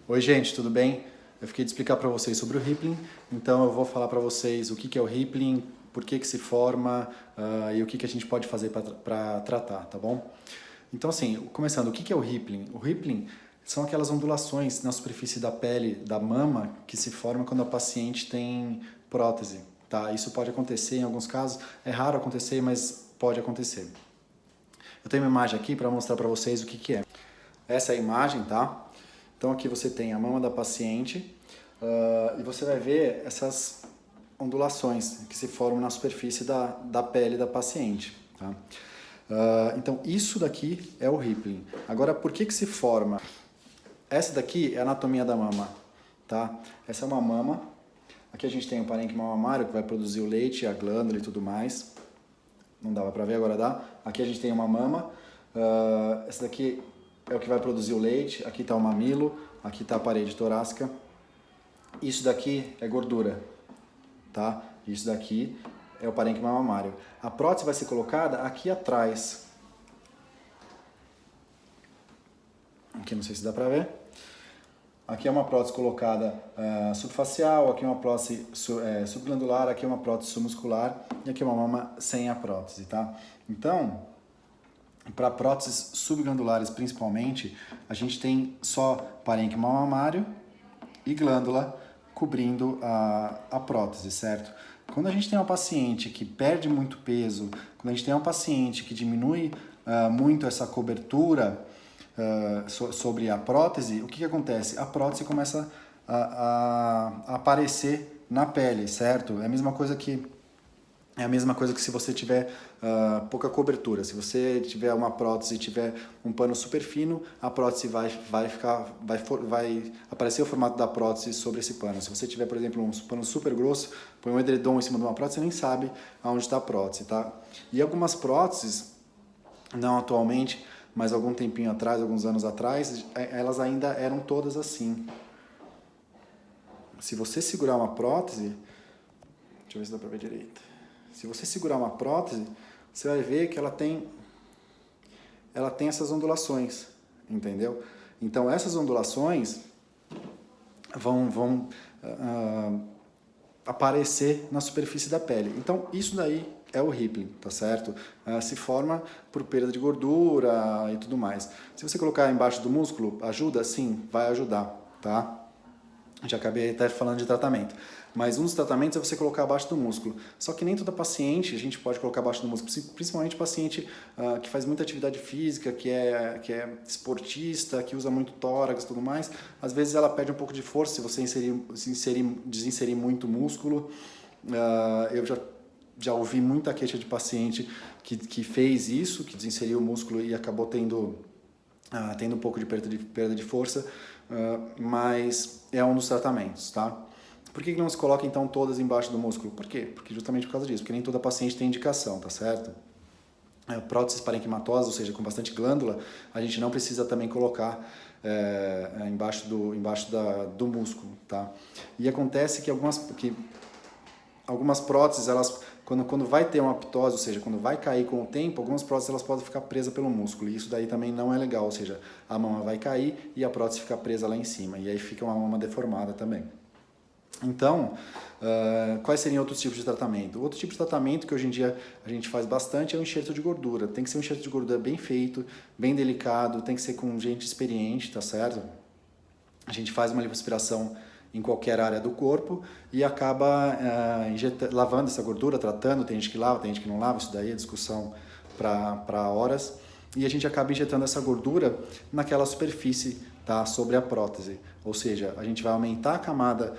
Oi gente, tudo bem? Eu fiquei de explicar para vocês sobre o rippling, então eu vou falar para vocês o que é o rippling, por que se forma e o que a gente pode fazer para tratar, tá bom? Então assim, começando, o que é o rippling? O rippling são aquelas ondulações na superfície da pele da mama que se formam quando a paciente tem prótese, tá? Isso pode acontecer em alguns casos, é raro acontecer, mas pode acontecer. Eu tenho uma imagem aqui para mostrar para vocês o que é. Essa é a imagem, tá? Então aqui você tem a mama da paciente e você vai ver essas ondulações que se formam na superfície da pele da paciente, tá? Então isso daqui é o rippling. Agora, por que se forma? Essa daqui é a anatomia da mama, tá? Essa é uma mama. Aqui a gente tem o parênquima mamário que vai produzir o leite, a glândula e tudo mais. Não dava pra ver, agora dá. Aqui a gente tem uma mama. Essa daqui é o que vai produzir o leite. Aqui está o mamilo, aqui está a parede torácica. Isso daqui é gordura, tá? Isso daqui é o parênquima mamário. A prótese vai ser colocada aqui atrás. Aqui não sei se dá pra ver. Aqui é uma prótese colocada subfacial, aqui é uma prótese subglandular, aqui é uma prótese submuscular e aqui é uma mama sem a prótese, tá? Então, para próteses subglandulares principalmente, a gente tem só parênquima mamário e glândula cobrindo a prótese, certo? Quando a gente tem uma paciente que perde muito peso, quando a gente tem uma paciente que diminui muito essa cobertura sobre a prótese, o que acontece? A prótese começa a aparecer na pele, certo? É a mesma coisa que se você tiver pouca cobertura. Se você tiver uma prótese e tiver um pano super fino, a prótese vai aparecer o formato da prótese sobre esse pano. Se você tiver, por exemplo, um pano super grosso, põe um edredom em cima de uma prótese, você nem sabe aonde está a prótese, tá? E algumas próteses, não atualmente, mas algum tempinho atrás, alguns anos atrás, elas ainda eram todas assim. Se você segurar uma prótese, deixa eu ver se dá para ver direito. Se você segurar uma prótese, você vai ver que ela tem essas ondulações, entendeu? Então essas ondulações vão aparecer na superfície da pele. Então isso daí é o rippling, tá certo? Se forma por perda de gordura e tudo mais. Se você colocar embaixo do músculo, ajuda? Sim, vai ajudar, tá? Já acabei até falando de tratamento. Mas um dos tratamentos é você colocar abaixo do músculo. Só que nem toda paciente a gente pode colocar abaixo do músculo, principalmente paciente que faz muita atividade física, que é esportista, que usa muito tórax e tudo mais. Às vezes ela perde um pouco de força se você desinserir muito músculo. Eu já ouvi muita queixa de paciente que fez isso, que desinseriu o músculo e acabou tendo um pouco de perda de força, mas é um dos tratamentos, tá? Por que não se coloca então todas embaixo do músculo? Por quê? Porque justamente por causa disso, porque nem toda paciente tem indicação, tá certo? Próteses parenquimatosas, ou seja, com bastante glândula, a gente não precisa também colocar embaixo do músculo, tá? E acontece que algumas próteses, elas, quando vai ter uma ptose, ou seja, quando vai cair com o tempo, algumas próteses elas podem ficar presas pelo músculo, e isso daí também não é legal, ou seja, a mama vai cair e a prótese fica presa lá em cima, e aí fica uma mama deformada também. Então, quais seriam outros tipos de tratamento? Outro tipo de tratamento que hoje em dia a gente faz bastante é o enxerto de gordura. Tem que ser um enxerto de gordura bem feito, bem delicado, tem que ser com gente experiente, tá certo? A gente faz uma lipoaspiração em qualquer área do corpo e acaba lavando essa gordura, tratando. Tem gente que lava, tem gente que não lava, isso daí é discussão para horas. E a gente acaba injetando essa gordura naquela superfície, tá, sobre a prótese. Ou seja, a gente vai aumentar a camada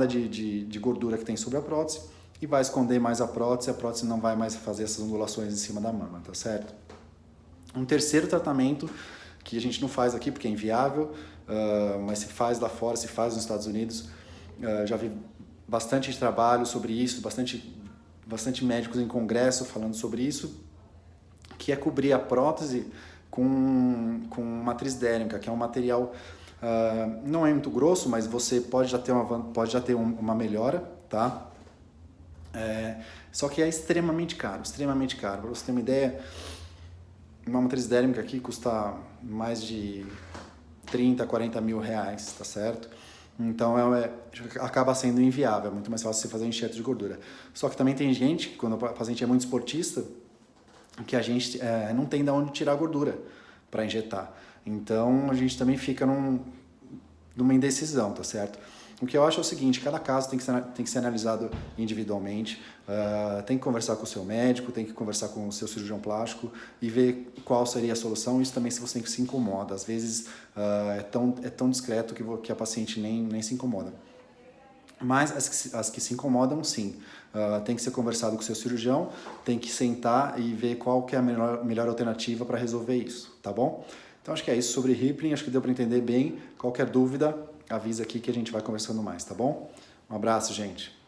de gordura que tem sobre a prótese e vai esconder mais a prótese não vai mais fazer essas ondulações em cima da mama, tá certo? Um terceiro tratamento que a gente não faz aqui porque é inviável, mas se faz lá fora, se faz nos Estados Unidos. Já vi bastante trabalho sobre isso, bastante médicos em congresso falando sobre isso, que é cobrir a prótese com matriz dérmica, que é um material, não é muito grosso, mas você pode já ter uma melhora, tá? Só que é extremamente caro, extremamente caro. Para você ter uma ideia, uma matriz dérmica aqui custa mais de 30, 40 mil reais, tá certo? Então acaba sendo inviável, é muito mais fácil você fazer enxerto de gordura. Só que também tem gente, quando o paciente é muito esportista, que a gente não tem de onde tirar a gordura para injetar. Então a gente também fica numa indecisão, tá certo? O que eu acho é o seguinte, cada caso tem que ser analisado individualmente, tem que conversar com o seu médico, tem que conversar com o seu cirurgião plástico e ver qual seria a solução. Isso também se você se incomoda. Às vezes é tão discreto que a paciente nem se incomoda. Mas as que se incomodam, sim. Tem que ser conversado com o seu cirurgião, tem que sentar e ver qual que é a melhor alternativa para resolver isso, tá bom? Então acho que é isso sobre Rippling, acho que deu para entender bem. Qualquer dúvida, avisa aqui que a gente vai conversando mais, tá bom? Um abraço, gente.